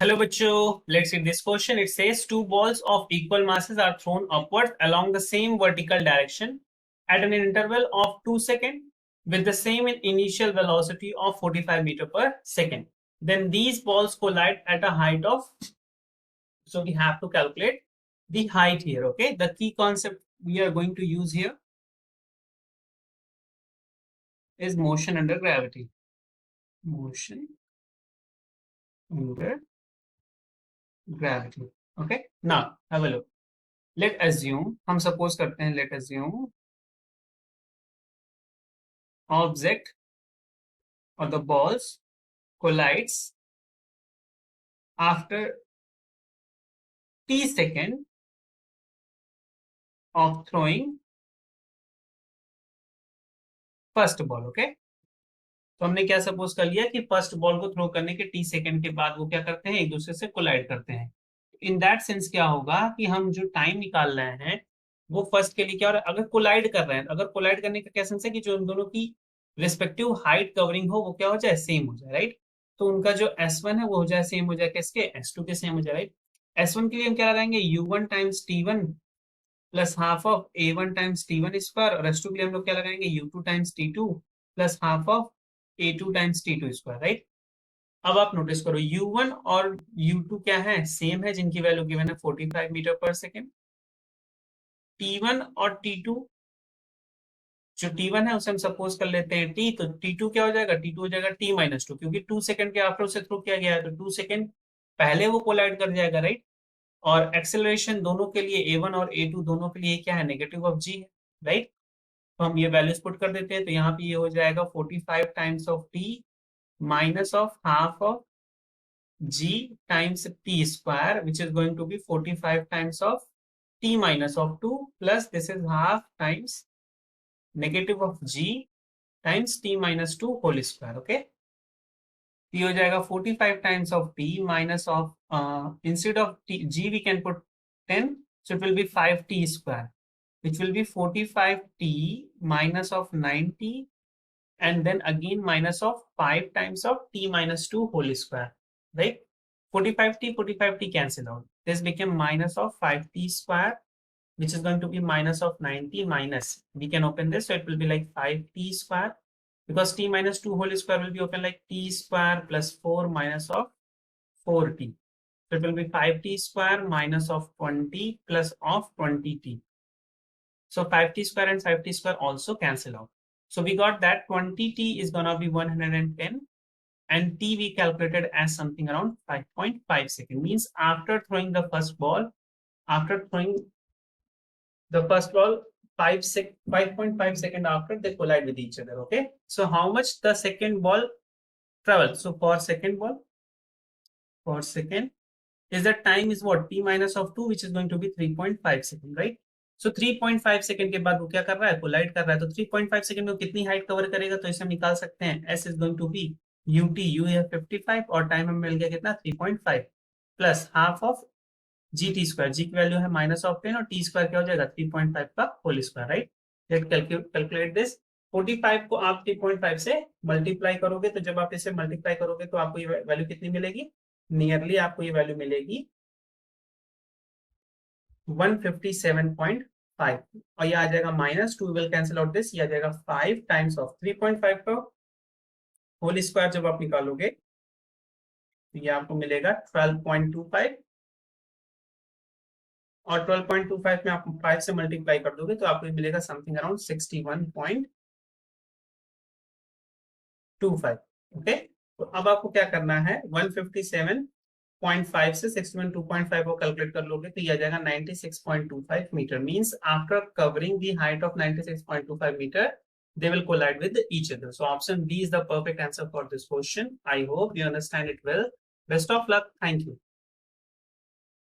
Hello, bachcho. Let's read this question. It says two balls of equal masses are thrown upwards along the same vertical direction at an interval of 2 seconds with the same initial velocity of 45 meter per second. Then these balls collide at a height of, so we have to calculate the height here. Okay. The key concept we are going to use here is motion under gravity. Motion under gravity. Okay. Now have a look. Let assume, हम suppose करते हैं, let assume object or the balls collides after t second of throwing first ball. Okay, तो हमने क्या suppose कर लिया कि first ball को थ्रो करने के टी सेकंड के बाद वो क्या करते हैं, एक दूसरे से कोलाइड करते हैं. इन दैट सेंस क्या होगा कि हम जो टाइम निकाल रहे हैं वो फर्स्ट के लिए क्या, और अगर कोलाइड कर रहे हैं, अगर कोलाइड करने का क्या सेंस है कि जो उन दोनों की रिस्पेक्टिव हाइट कवरिंग हो वो क्या हो जाए, सेम हो जाए. राइट, तो उनका जो S1 है वो हो जाए सेम हो जाए किसके, S2 के सेम हो जाए. राइट, S1 के लिए हम क्या लगाएंगे, U1 times T1 plus half of A1 times T1 square, और S2 के लिए हम लोग क्या लगाएंगे, U2 times T2 plus half of A2 times T2 square. Right, अब आप नोटिस करो U1 और U2 क्या है, सेम है, जिनकी वैल्यू गिवन है 45 मीटर पर सेकेंड. T1 और T2, जो T1 है उसे हम सपोज कर लेते हैं T, तो T2 क्या हो जाएगा, T2 हो जाएगा T माइनस टू, क्योंकि 2 सेकंड के आफ्टर उसे थ्रू किया गया है तो 2 सेकंड पहले वो कोलाइड कर जाएगा. राइट, और एक्सेलरेशन दोनों के लिए A1 और A2 दोनों के लिए क्या है, नेगेटिव ऑफ G है. राइट, तो हम ये वैल्यूज पुट कर देते हैं, तो यहाँ पे ये हो जाएगा 45 times of T minus of half of G times T square, which is going to be 45 times of T minus of 2 plus this is half times negative of G times T minus 2 whole square. Okay, ये हो जाएगा 45 times of T minus of instead of G we can put 10, so it will be 5T square, which will be 45T minus of 90 and then again minus of 5 times of T minus 2 whole square. Right, 45T cancel out. This became minus of 5T square, which is going to be minus of 90 minus. We can open this, so it will be like 5T square, because T minus 2 whole square will be open like T square plus 4 minus of 4T. So it will be 5T square minus of 20 plus of 20T. So 5T square and 5T square also cancel out. So we got that 20T is gonna be 110 and T we calculated as something around 5.5 seconds. Means after throwing the first ball, 5.5 seconds after they collide with each other. Okay, so how much the second ball travels? So for second is the time is what, T minus of 2, which is going to be 3.5 seconds. Right, so 3.5 second के बाद वो क्या कर रहा है, collide कर रहा है. तो 3.5 सेकंड में कितनी हाइट कवर करेगा, तो इसे हम निकाल सकते हैं. S is going to be UT, U है 55 और टाइम हमें मिल गया कितना, 3.5 plus half of GT square, G की वैल्यू है माइनस ऑफ 10 और T स्क्वायर क्या हो जाएगा, 3.5 का whole square. Right, let calculate this. 45 को आप 3.5 से मल्टीप्लाई करोगे, तो जब आप इसे मल्टीप्लाई करोगे तो आपको ये वैल्यू कितनी मिलेगी, नियरली आपको ये वैल्यू मिलेगी 157.5, और ये आ जाएगा minus 2 will cancel out this, ये आ जाएगा 5 टाइम्स ऑफ 3.5 का होल स्क्वायर. जब आप निकालोगे तो ये आपको मिलेगा 12.25, और 12.25 में आप 5 से मल्टीप्लाई कर दोगे तो आपको मिलेगा समथिंग अराउंड 61.25. ओके, तो अब आपको क्या करना है, 157.5 से 61.25 को कैलकुलेट कर लोगे तो ये आ जाएगा 96.25 metre. Means after covering the height of 96.25 metre they will collide with each other. So option B is the perfect answer for this question. I hope you understand it well. Best of luck. Thank you.